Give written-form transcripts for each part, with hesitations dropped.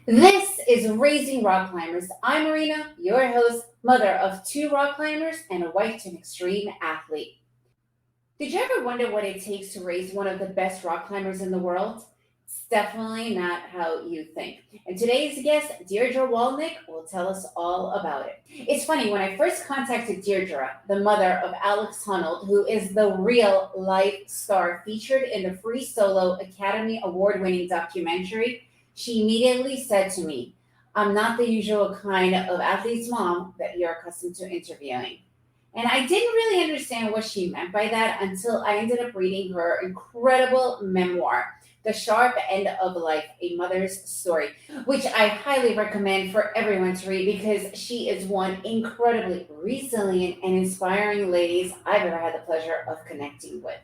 This is Raising Rock Climbers. I'm Marina, your host, mother of two rock climbers, and a wife to an extreme athlete. Did you ever wonder what it takes to raise one of the best rock climbers in the world? It's definitely not how you think. And today's guest, Dierdre Wolownick, will tell us all about it. It's funny, when I first contacted Dierdre, the mother of Alex Honnold, who is the real life star featured in the Free Solo Academy Award winning documentary, she immediately said to me, I'm not the usual kind of athlete's mom that you're accustomed to interviewing. And I didn't really understand what she meant by that until I ended up reading her incredible memoir, The Sharp End of Life, A Mother's Story, which I highly recommend for everyone to read because she is one incredibly resilient and inspiring ladies I've ever had the pleasure of connecting with.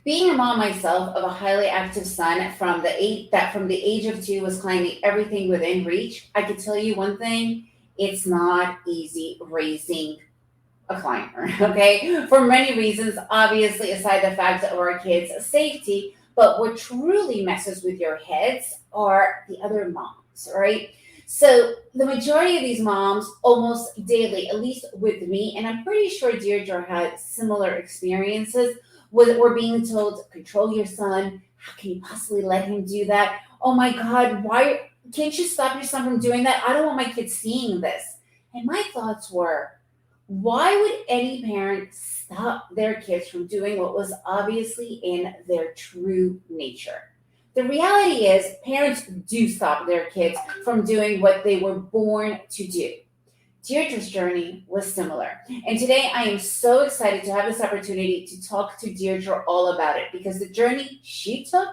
Being a mom myself of a highly active son from the age of 2 was climbing everything within reach, I could tell you one thing, it's not easy raising a climber, okay? For many reasons, obviously, aside the fact of our kids' safety, but what truly messes with your heads are the other moms, right? So the majority of these moms, almost daily, at least with me, and I'm pretty sure Deirdre had similar experiences, were being told, control your son. How can you possibly let him do that? Oh my God, why can't you stop your son from doing that? I don't want my kids seeing this. And my thoughts were, why would any parent stop their kids from doing what was obviously in their true nature? The reality is, parents do stop their kids from doing what they were born to do. Deirdre's journey was similar. And today I am so excited to have this opportunity to talk to Deirdre all about it because the journey she took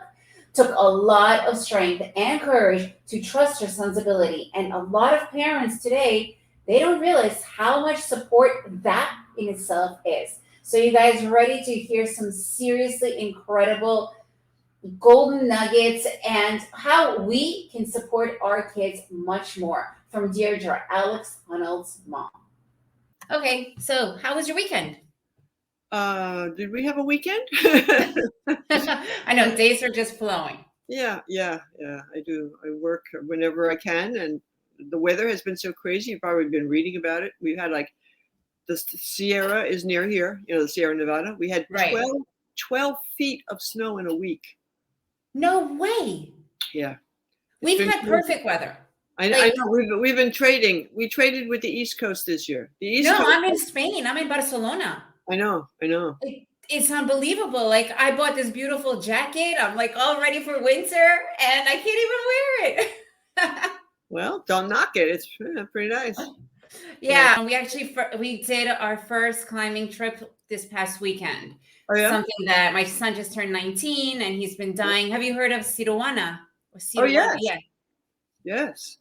a lot of strength and courage to trust her son's ability. And a lot of parents today, they don't realize how much support that in itself is. So you guys ready to hear some seriously incredible golden nuggets and how we can support our kids much more from Deirdre, Alex Honnold's mom. Okay, so how was your weekend? Did we have a weekend? I know days are just flowing. Yeah, I do. I work whenever I can, and the weather has been so crazy. You've probably been reading about it. We've had like the Sierra is near here, the Sierra Nevada. We had Right. 12 feet of snow in a week. No way. Yeah. We've had perfect weather. I know. We've been trading. We traded with the East Coast this year. The East Coast. I'm in Spain. I'm in Barcelona. I know. It's unbelievable. Like I bought this beautiful jacket. I'm like all ready for winter, and I can't even wear it. Well, don't knock it. It's pretty nice. Yeah, we did our first climbing trip this past weekend. Oh, yeah? Something that my son just turned 19 and he's been dying. Have you heard of Siruana? Oh, yes. Yeah. Yes.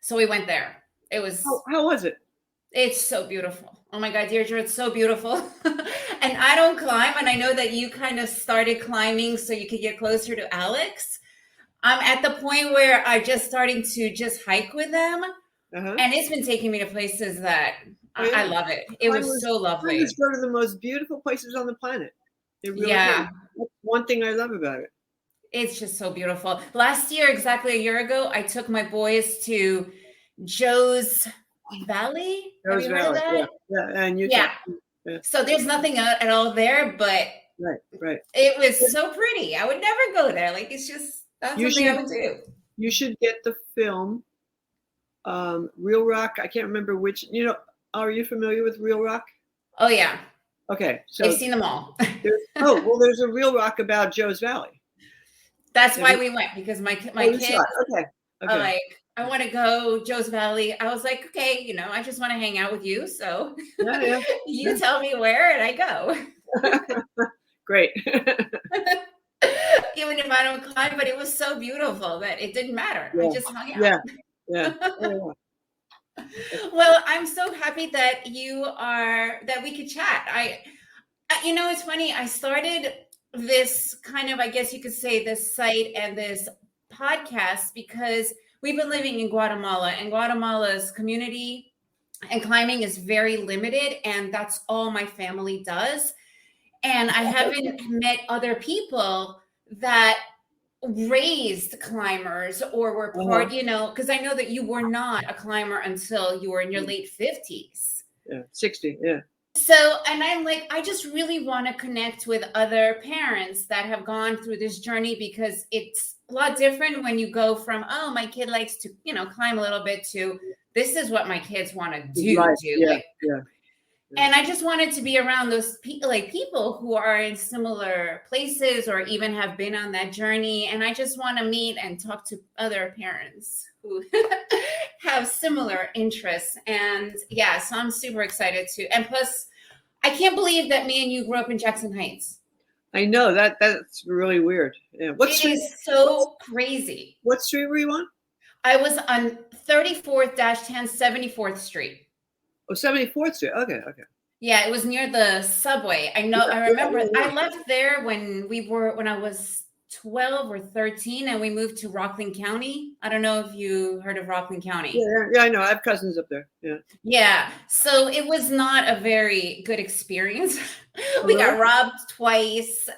So we went there. It was. How was it? It's so beautiful. Oh my God, Deirdre, it's so beautiful. And I don't climb, and I know that you kind of started climbing so you could get closer to Alex. I'm at the point where I'm just starting to just hike with them. And it's been taking me to places that I love it. It was so lovely. It's one of the most beautiful places on the planet. It really is. That's one thing I love about it. It's just so beautiful. Last year, exactly a year ago, I took my boys to Joe's Valley. Joe's Valley, yeah, and Utah. Yeah. So there's nothing at all there, but right. It was so pretty. I would never go there. Like it's just that's something I would do. You should get the film. Real Rock. I can't remember which. Are you familiar with Real Rock? Oh yeah. Okay, so I've seen them all. There's a Real Rock about Joe's Valley. That's why we went because my kids. Okay. Are like, I want to go Joe's Valley. I was like, okay, I just want to hang out with you. So you tell me where and I go. Great. Even if I don't climb, but it was so beautiful that it didn't matter. I just hung out. Yeah. Well, I'm so happy that that we could chat. It's funny. I started this kind of, I guess you could say, this site and this podcast because we've been living in Guatemala, and Guatemala's community and climbing is very limited, and that's all my family does. And I haven't met other people that raised climbers or were part, because I know that you were not a climber until you were in your late 50s. Yeah, 60, yeah. So, and I'm like, I just really want to connect with other parents that have gone through this journey, because it's a lot different when you go from, oh, my kid likes to, climb a little bit, to this is what my kids want to do. Right. Yeah, Like, yeah. and I just wanted to be around those people who are in similar places or even have been on that journey. And I just want to meet and talk to other parents who have similar interests. And yeah, so I'm super excited to. And plus, I can't believe that me and you grew up in Jackson Heights. I know that's really weird. Yeah. It is so crazy. What street were you on? I was on 34th-10 74th Street. Oh, 74th Street. Okay. Yeah, it was near the subway. I know. I remember. I left there when I was 12 or 13, and we moved to Rockland County. I don't know if you heard of Rockland County. Yeah, I know. I have cousins up there. Yeah. Yeah. So it was not a very good experience. We got robbed twice.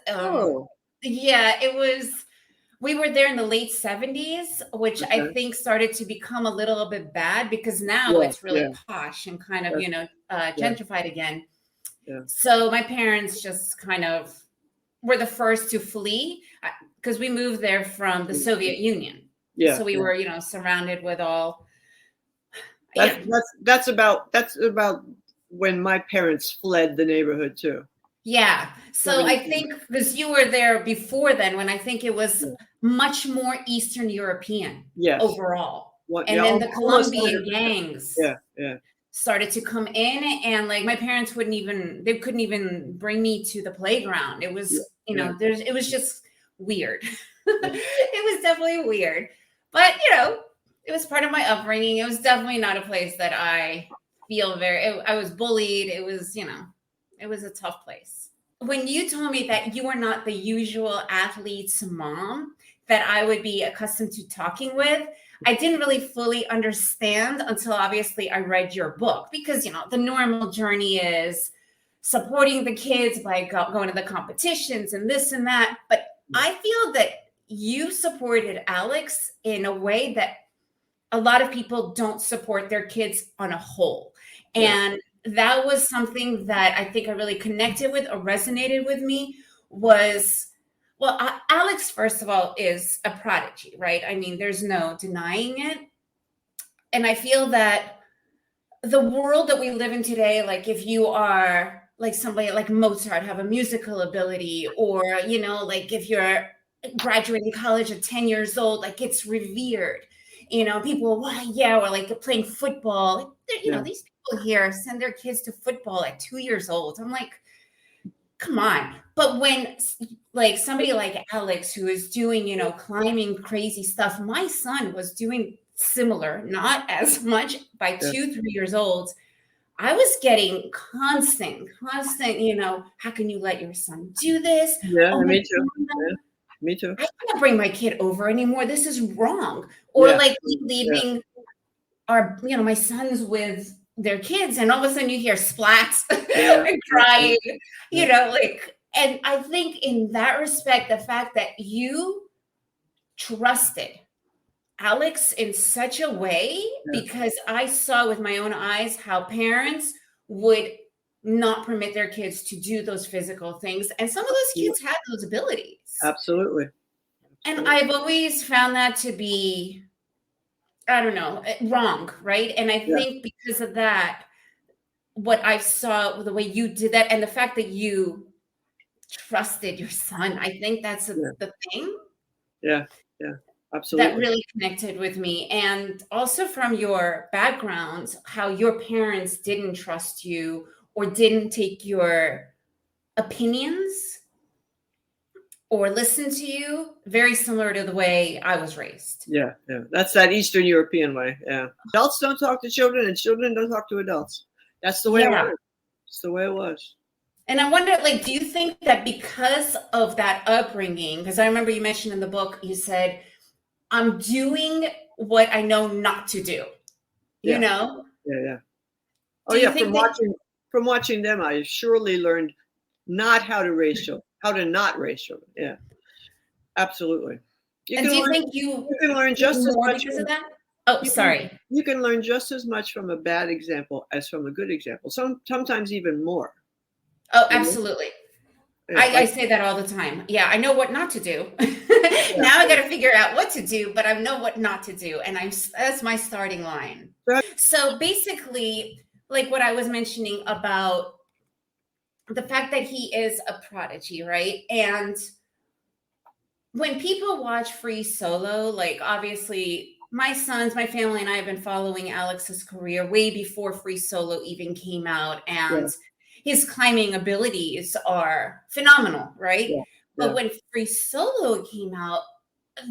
Yeah, it was. We were there in the late 70s, which I think started to become a little bit bad, because now it's really posh and kind of, gentrified again. Yeah. So my parents just kind of were the first to flee, because we moved there from the Soviet Union. Yeah. So we were, surrounded with all. That's about when my parents fled the neighborhood too. Yeah. So I think because you were there before then, when I think it was much more Eastern European overall. Then the Colombian gangs started to come in, and like my parents couldn't even bring me to the playground. It was, it was just weird. It was definitely weird, but it was part of my upbringing. It was definitely not a place that I feel I was bullied. It was, it was a tough place. When you told me that you were not the usual athlete's mom that I would be accustomed to talking with, I didn't really fully understand until obviously I read your book, because, the normal journey is supporting the kids by going to the competitions and this and that. But I feel that you supported Alex in a way that a lot of people don't support their kids on a whole. And that was something that I think I really connected with or resonated with me was, Alex, first of all, is a prodigy, right? I mean, there's no denying it. And I feel that the world that we live in today, like if you are like somebody like Mozart, have a musical ability, or, like if you're graduating college at 10 years old, like it's revered. People, or like playing football. These people here send their kids to football at 2 years old. I'm like, come on. But when like somebody like Alex, who is doing, climbing crazy stuff, my son was doing similar, not as much, by 2-3 years old. I was getting constant, how can you let your son do this? Yeah, me too. Yeah. Me too. I can't bring my kid over anymore. This is wrong. Or like leaving our, my sons with their kids, and all of a sudden you hear splats and crying, and I think in that respect, the fact that you trusted Alex in such a way, because I saw with my own eyes how parents would not permit their kids to do those physical things. And some of those kids had those abilities. Absolutely. And I've always found that to be, I don't know, wrong, right? And I think because of that, what I saw, the way you did that, and the fact that you trusted your son, I think that's the thing. Yeah, absolutely. That really connected with me. And also from your background, how your parents didn't trust you or didn't take your opinions or listen to you, very similar to the way I was raised. Yeah. That's that Eastern European way. Yeah. Adults don't talk to children, and children don't talk to adults. That's the way it was. It's the way it was. And I wonder, like, do you think that because of that upbringing, because I remember you mentioned in the book, you said, I'm doing what I know not to do, you know? Yeah. Oh, yeah. From watching them, I surely learned not how to raise children, how to not raise children. Yeah, absolutely. And do you think you can learn just as more much because of that? Oh, sorry. You can learn just as much from a bad example as from a good example. Sometimes even more. Oh, absolutely. Yeah, I say that all the time. Yeah, I know what not to do. Now I got to figure out what to do, but I know what not to do, and that's my starting line. Right. So basically, like what I was mentioning about the fact that he is a prodigy, right? And when people watch Free Solo, like obviously my sons, my family, and I have been following Alex's career way before Free Solo even came out, and his climbing abilities are phenomenal, right? Yeah. But when Free Solo came out,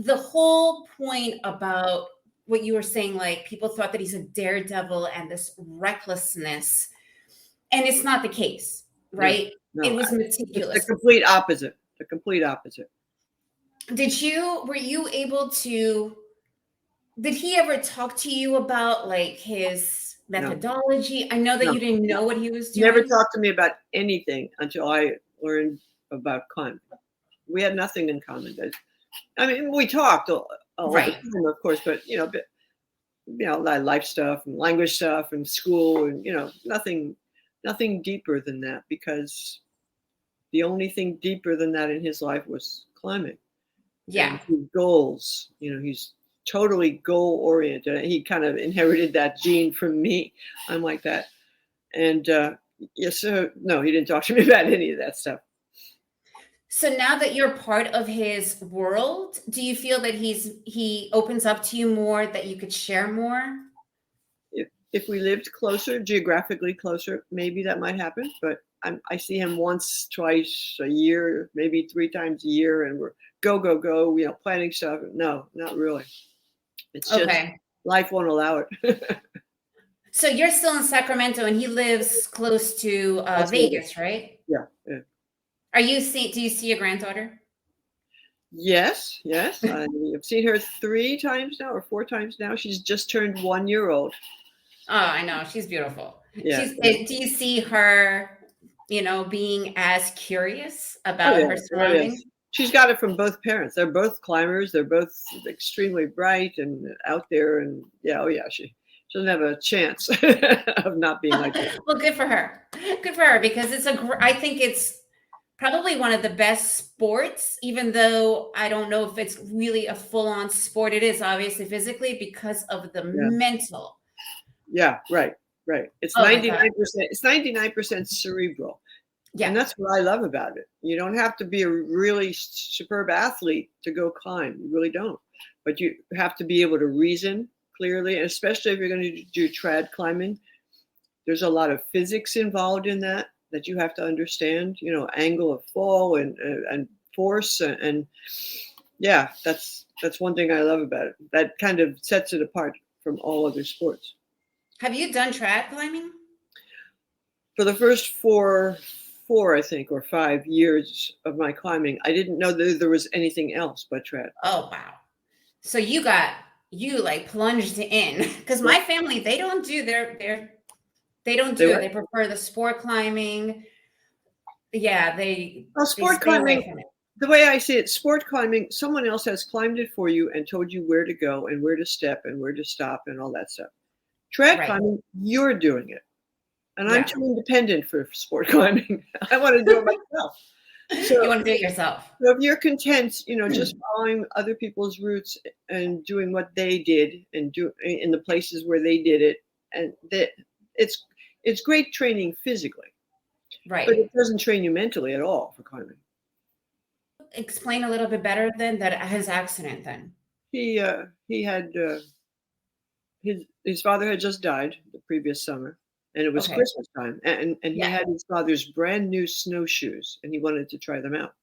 the whole point about what you were saying, like people thought that he's a daredevil and this recklessness, and it's not the case, right? No, it was meticulous. It's the complete opposite. The complete opposite. Were you able to, did he ever talk to you about like his methodology? I know that you didn't know what he was doing. Never talked to me about anything until I learned about climbing. We had nothing in common. I mean, we talked all the time, of course, but life stuff and language stuff and school and nothing deeper than that, because the only thing deeper than that in his life was climbing. Yeah. And his goals, he's totally goal oriented. He kind of inherited that gene from me. I'm like that. And so no, he didn't talk to me about any of that stuff. So now that you're part of his world, do you feel that he opens up to you more, that you could share more? If we lived closer, geographically closer, maybe that might happen. But I see him once, twice a year, maybe 3 times a year, and we're go, planning stuff. No, not really. It's just life won't allow it. So you're still in Sacramento, and he lives close to Vegas, right? Yeah. Do you see your granddaughter? Yes. I've seen her 3 times now or 4 times now. She's just turned 1 year old. Oh, I know. She's beautiful. Yeah. Do you see her, being as curious about her surroundings? She's got it from both parents. They're both climbers. They're both extremely bright and out there. And she doesn't have a chance of not being like that. Well, good for her. Good for her, because I think it's probably one of the best sports, even though I don't know if it's really a full-on sport. It is obviously physically because of the mental. Yeah, right. It's 99%. It's 99% cerebral. Yeah. And that's what I love about it. You don't have to be a really superb athlete to go climb. You really don't. But you have to be able to reason clearly, and especially if you're going to do trad climbing. There's a lot of physics involved in that you have to understand, angle of fall and force. And that's one thing I love about it. That kind of sets it apart from all other sports. Have you done trad climbing? For the first four, I think, or 5 years of my climbing, I didn't know that there was anything else but trad. Oh, wow. So you like plunged in, because my family, they don't do it. They prefer the sport climbing. Yeah, sport climbing. The way I see it, sport climbing, someone else has climbed it for you and told you where to go and where to step and where to stop and all that stuff. Trad climbing, you're doing it. And I'm too independent for sport climbing. I want to do it myself. So you want to do it yourself. So if you're content, just following other people's routes and doing what they did and do in the places where they did it, and it's great training physically, right? But it doesn't train you mentally at all for climbing. Explain a little bit better then that his accident. Then he had his father had just died the previous summer. And it was Christmas time, and he had his father's brand new snowshoes, and he wanted to try them out.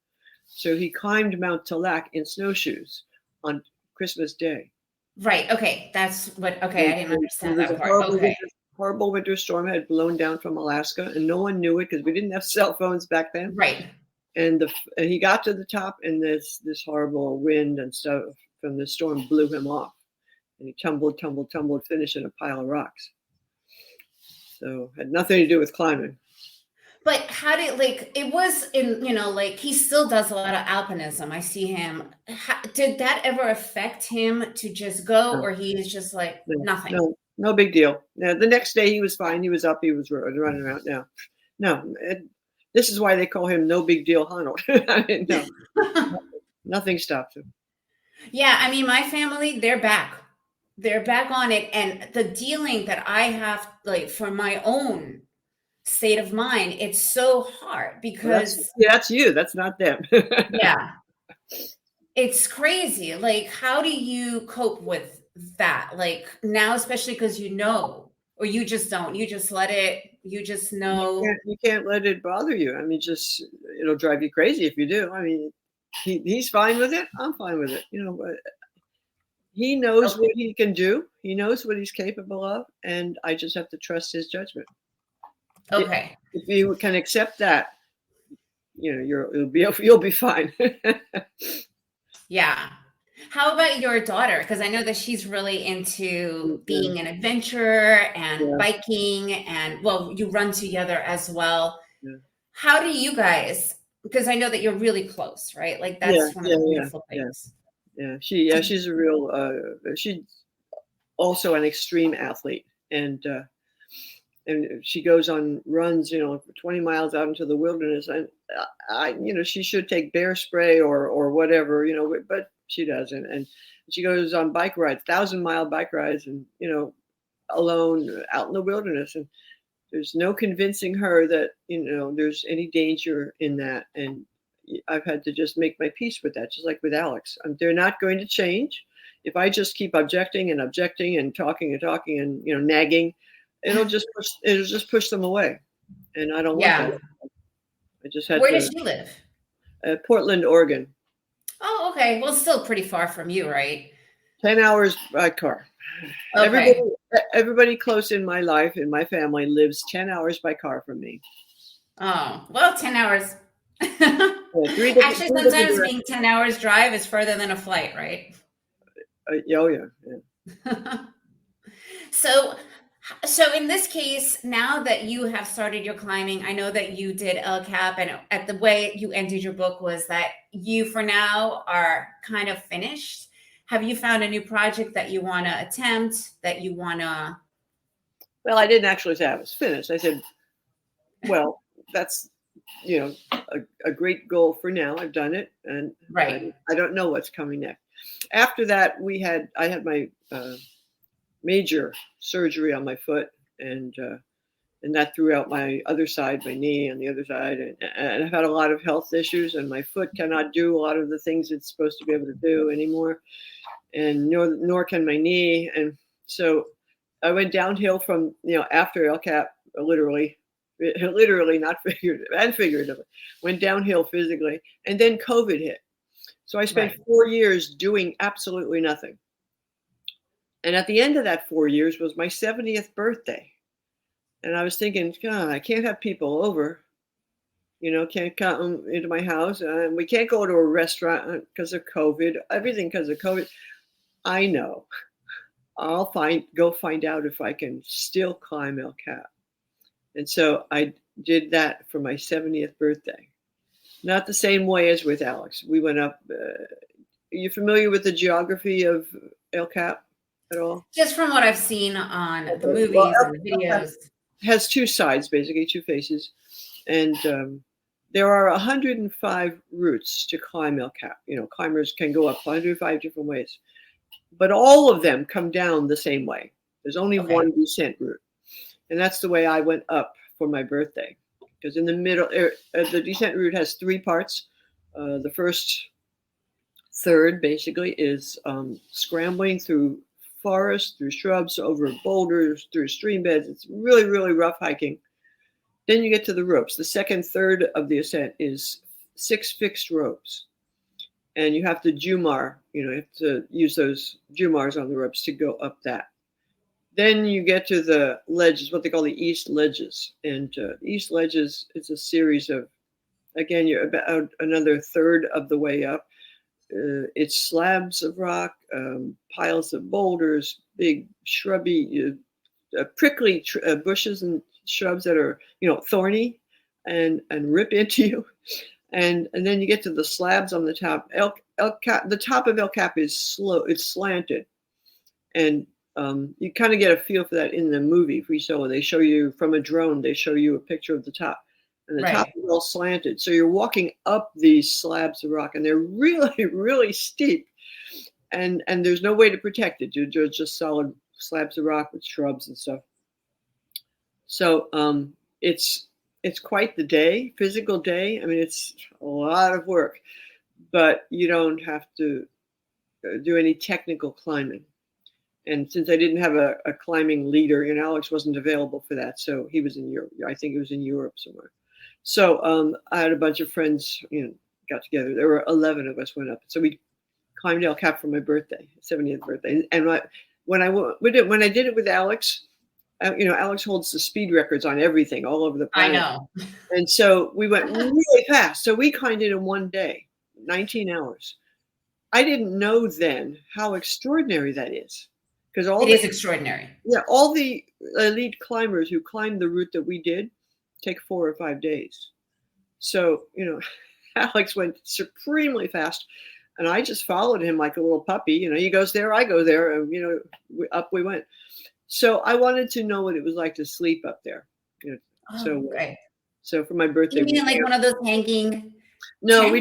So he climbed Mount Talak in snowshoes on Christmas Day. Right. Okay. That's what. Okay, I didn't understand that part. Horrible winter storm had blown down from Alaska, and no one knew it because we didn't have cell phones back then. Right. And he got to the top, and this horrible wind and stuff from the storm blew him off, and he tumbled, finished in a pile of rocks. So had nothing to do with climbing. But how did, like, it was in, like, he still does a lot of alpinism. I see him. Did that ever affect him to just go, No, or he is just like no, nothing? no, no big deal. Now, the next day he was fine. He was up. He was running around. Now, no, this is why they call him No Big Deal Honnold. I mean, no, nothing stopped him. Yeah, I mean, my family, they're back. They're back on it. And the dealing that I have, like, for my own state of mind, it's so hard Well, because, that's you. That's not them. yeah, it's crazy. Like, how do you cope with that? Like, now, especially because or you just don't, you just let it, you just know. You can't let it bother you. I mean, just it'll drive you crazy if you do. I mean, he's fine with it. I'm fine with it. But he knows Okay. what he can do. He knows what he's capable of, and I just have to trust his judgment. Okay. If you can accept that, you'll be fine. Yeah. How about your daughter? Because I know that she's really into Yeah, being an adventurer and yeah, biking, and well, you run together as well. yeah, How do you guys, because I know that you're really close, right? Like yeah, that's one of yeah, the yeah, beautiful yeah, things. yeah. Do- She's a real. She's also an extreme athlete, and she goes on runs, 20 miles out into the wilderness. And she should take bear spray or whatever, but she doesn't. And she goes on bike rides, 1,000-mile bike rides, and alone out in the wilderness. And there's no convincing her that there's any danger in that. And I've had to just make my peace with that, just like with Alex. They're not going to change. If I just keep objecting and objecting and talking and nagging, it'll just push them away, and I don't want that. Yeah. I just had Where does to she live? Portland, Oregon, Oh, okay. Well, still pretty far from you, right? 10 hours by car. Everybody, Okay. everybody close in my life, in my family, lives 10 hours by car from me. Oh, well, 10 hours. Actually, Three different sometimes being directions. 10 hours drive is further than a flight, right? Oh yeah. So, so in this case, now that you have started your climbing, I know that you did El Cap, and at the way you ended your book was that you, for now, are kind of finished. Have you found a new project that you want to attempt, that you want to? Well, I didn't actually say I was finished. I said, well, that's a great goal for now. I've done it, and Right. I don't know what's coming next. After that, I had my major surgery on my foot, and that threw out my other side, my knee on the other side, and I've had a lot of health issues, and my foot cannot do a lot of the things it's supposed to be able to do anymore, and nor can my knee, and so I went downhill from after El Cap, literally, not figuratively, and figuratively, went downhill physically, and then COVID hit. So I spent Right. 4 years doing absolutely nothing. And at the end of that 4 years was my 70th birthday. And I was thinking, God, I can't have people over, can't come into my house. We can't go to a restaurant because of COVID, everything because of COVID. I know. I'll go find out if I can still climb El Cap. And so I did that for my 70th birthday. Not the same way as with Alex. We went up. Are you familiar with the geography of El Cap at all? Just from what I've seen on the Okay. Well, movies and the El Cap videos. has two sides, basically, two faces. And there are 105 routes to climb El Cap. Climbers can go up 105 different ways. But all of them come down the same way. There's only Okay. one descent route. And that's the way I went up for my birthday. Because in the middle, the descent route has three parts. The first third, basically, is scrambling through forests, through shrubs, over boulders, through stream beds. It's really, really rough hiking. Then you get to the ropes. The second third of the ascent is 6 fixed ropes. And you have to Jumar, you have to use those Jumars on the ropes to go up that. Then you get to the ledges, what they call the East Ledges. And East Ledges is a series of, again, you're about another third of the way up. It's slabs of rock, piles of boulders, big shrubby, prickly bushes and shrubs that are, thorny. and rip into you. And then you get to the slabs on the top. The top of El Cap is slow. It's slanted. And you kind of get a feel for that in the movie. They show you from a drone, they show you a picture of the top. And the top is all slanted. So you're walking up these slabs of rock, and they're really, really steep. And there's no way to protect it. They're just solid slabs of rock with shrubs and stuff. So it's quite the day, physical day. I mean, it's a lot of work, but you don't have to do any technical climbing. And since I didn't have a climbing leader, Alex wasn't available for that. So he was in Europe. I think he was in Europe somewhere. So I had a bunch of friends, got together. There were 11 of us went up. So we climbed El Cap for my birthday, 70th birthday. And when I did it with Alex, Alex holds the speed records on everything all over the planet. I know. And so we went really fast. So we climbed it in one day, 19 hours. I didn't know then how extraordinary that is. Because it is extraordinary. Yeah, all the elite climbers who climbed the route that we did take 4 or 5 days. So, Alex went supremely fast. And I just followed him like a little puppy. He goes there, I go there. And, up we went. So I wanted to know what it was like to sleep up there. So for my birthday, you mean like one of those hanging? No, tents? We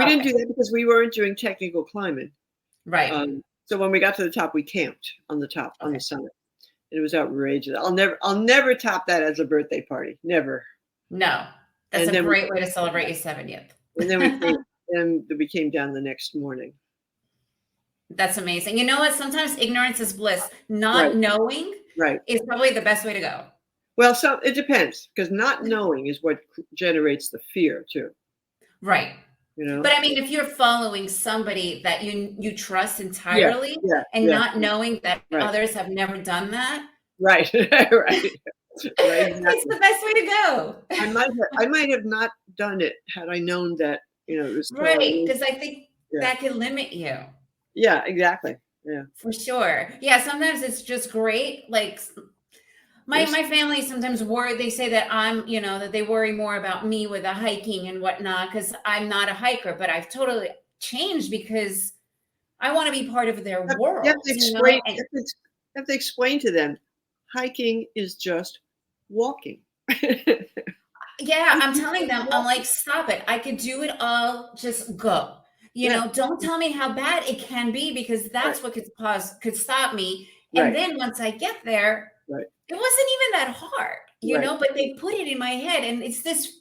didn't do that because we weren't doing technical climbing. Right. So when we got to the top, we camped on the top, on the summit. It was outrageous. I'll never top that as a birthday party. Never. No, that's a great way to celebrate your 70th. And we came down the next morning. That's amazing. You know what? Sometimes ignorance is bliss. Not knowing is probably the best way to go. Well, so it depends, because not knowing is what generates the fear too. Right. But I mean, if you're following somebody that you trust entirely not knowing that others have never done that. Right. Right. It's the best way to go. I might have not done it had I known that, it was right. Because I think that can limit you. Yeah, exactly. Yeah. For sure. Yeah. Sometimes it's just great. Like my family sometimes they say that I'm, that they worry more about me with the hiking and whatnot, because I'm not a hiker, but I've totally changed because I want to be part of their world. You have to explain to them, hiking is just walking. Yeah, I'm telling them, I'm like, stop it. I could do it all. Just go. Don't tell me how bad it can be, because that's what could stop me. And then once I get there, it wasn't even that hard, but they put it in my head. And it's this,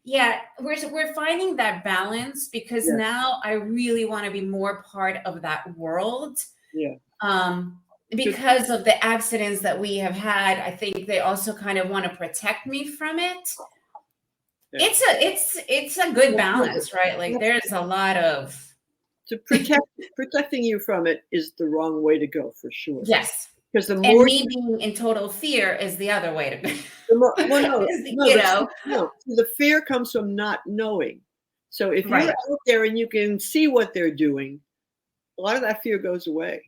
we're finding that balance, because now I really want to be more part of that world. Yeah. Because of the accidents that we have had, I think they also kind of want to protect me from it. Yeah. It's a good balance, right? Like there's a lot of protecting you from it is the wrong way to go, for sure. Yes. Because the more me being in total fear is the other way to go. The fear comes from not knowing. So if you're out there and you can see what they're doing, a lot of that fear goes away.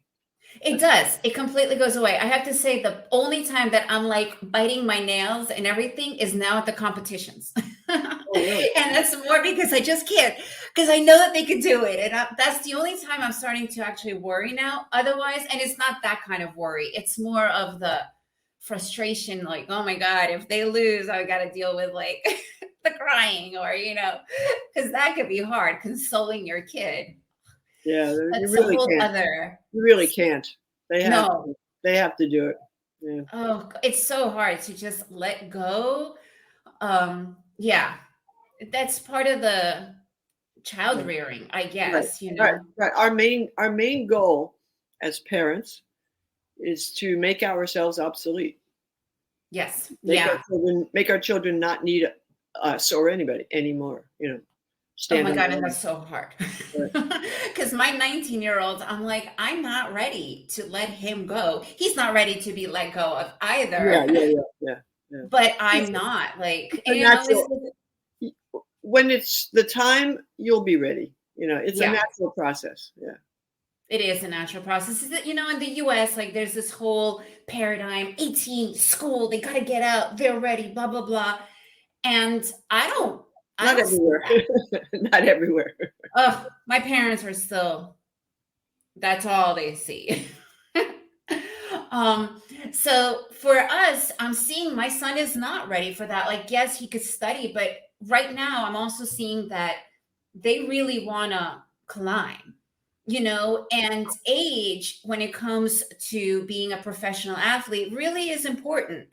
It does. It completely goes away. I have to say, the only time that I'm like biting my nails and everything is now at the competitions. Really? And that's more because I just can't, because I know that they could do it. And that's the only time I'm starting to actually worry now. Otherwise, and it's not that kind of worry. It's more of the frustration, like, oh my God, if they lose, I got to deal with like the crying, or, because that could be hard, consoling your kid. Yeah, that's you really a whole can't. Other. You really can't. They have to do it. Yeah. Oh, it's so hard to just let go. That's part of the child rearing, I guess. Right. Our main goal as parents is to make ourselves obsolete. Yes. Make our children not need us or anybody anymore. Oh my God, and that's so hard. Because my 19-year-old, I'm like, I'm not ready to let him go. He's not ready to be let go of either. Yeah. But I'm not like, when it's the time, you'll be ready. It's a natural process. Yeah. It is a natural process. In the US, like there's this whole paradigm, 18, school, they got to get out, they're ready, blah, blah, blah. And I Not don't see everywhere. that. Not everywhere. Oh, my parents are still, that's all they see. um, so for us, I'm seeing my son is not ready for that. Like, yes, he could study, but right now I'm also seeing that they really want to climb, and age when it comes to being a professional athlete really is important.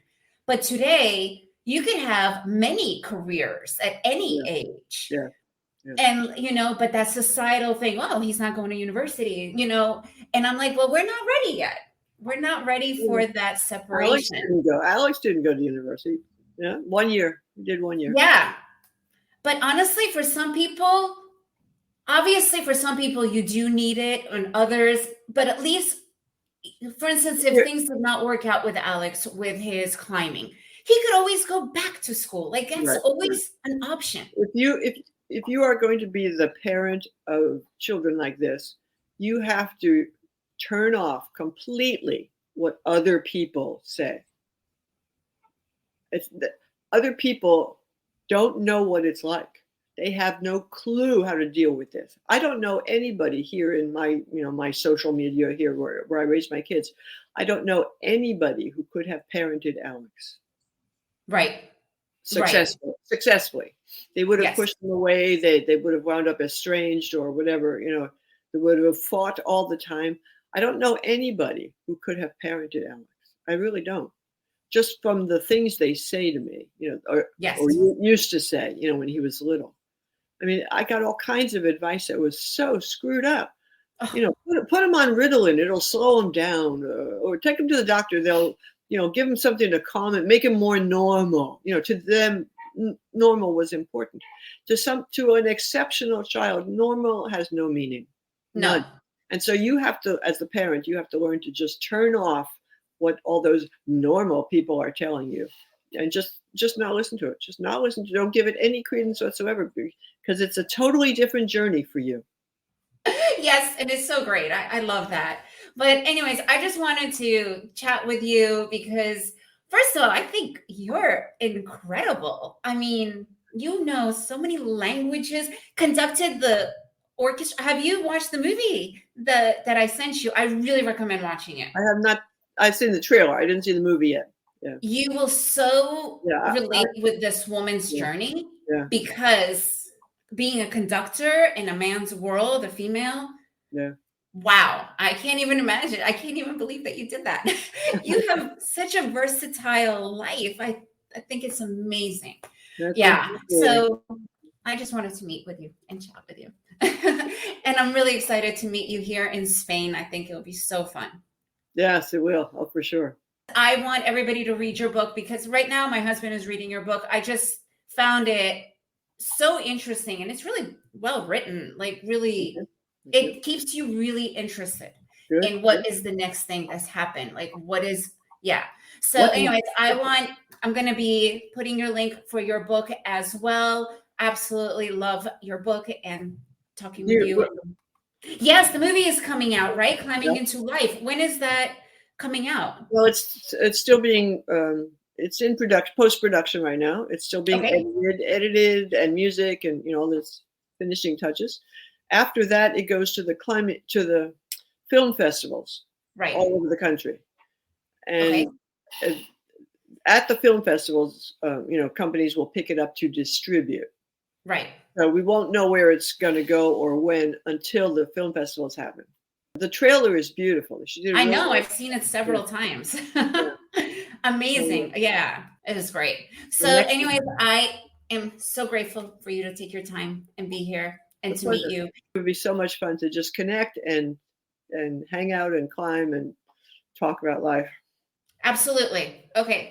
But today, you could have many careers at any Yeah, age. yeah, yeah. And, but that societal thing, oh, he's not going to university, and I'm like, well, we're not ready yet. We're not ready Yeah. for that Alex separation. didn't go. Alex didn't go to university. Yeah, 1 year. He did 1 year. Yeah. But honestly, for some people, obviously, for some people, you do need it, and others, but at least, for instance, if Here, things did not work out with Alex with his climbing, he could always go back to school. Like, that's right, right. always an option. If you are going to be the parent of children like this, you have to turn off completely what other people say. Other people don't know what it's like. They have no clue how to deal with this. I don't know anybody here in my social media here where I raise my kids. I don't know anybody who could have parented Alex Right. Right. successfully. They would have Yes. pushed him away. They would have wound up estranged or whatever. They would have fought all the time. I don't know anybody who could have parented Alex. I really don't. Just from the things they say to me, or Yes. used to say, when he was little. I mean, I got all kinds of advice that was so screwed up. Put him on Ritalin; it'll slow him down, or take him to the doctor. They'll, give him something to calm it, make him more normal. To them, normal was important. To an exceptional child, normal has no meaning, none. No. And so you have to, as the parent, you have to learn to just turn off what all those normal people are telling you, and just not listen to it. Just not listen to it. Don't give it any credence whatsoever, because it's a totally different journey for you. Yes, and it's so great. I love that. But anyways, I just wanted to chat with you because, first of all, I think you're incredible. I mean, you know so many languages, conducted the orchestra. Have you watched the movie that I sent you? I really recommend watching it. I have not. I've seen the trailer. I didn't see the movie yet. Yeah. You will so Yeah. relate with this woman's journey Yeah. because being a conductor in a man's world, a female, Yeah. wow, I can't even imagine. I can't even believe that you did that. You have such a versatile life. I think it's amazing. Yeah. So I just wanted to meet with you and chat with you. And I'm really excited to meet you here in Spain. I think it'll be so fun. Yes, it will. Oh, for sure. I want everybody to read your book because right now my husband is reading your book. I just found it so interesting and it's really well written. Like really, it keeps you really interested in what is the next thing that's happened. Like what is, yeah. So anyways, I'm going to be putting your link for your book as well. Absolutely love your book and talking with you. Yes, the movie is coming out, right? Climbing into Life. When is that coming out? Well, it's still being it's in post-production right now. It's still being edited and music and all this finishing touches. After that, it goes to the film festivals all over the country. And at the film festivals, companies will pick it up to distribute. Right. So we won't know where it's going to go or when until the film festivals happen. The trailer is beautiful. I know. I've seen it several times. Amazing. Yeah, it is great. So anyways, I am so grateful for you to take your time and be here and to meet you. It would be so much fun to just connect and hang out and climb and talk about life. Absolutely. Okay.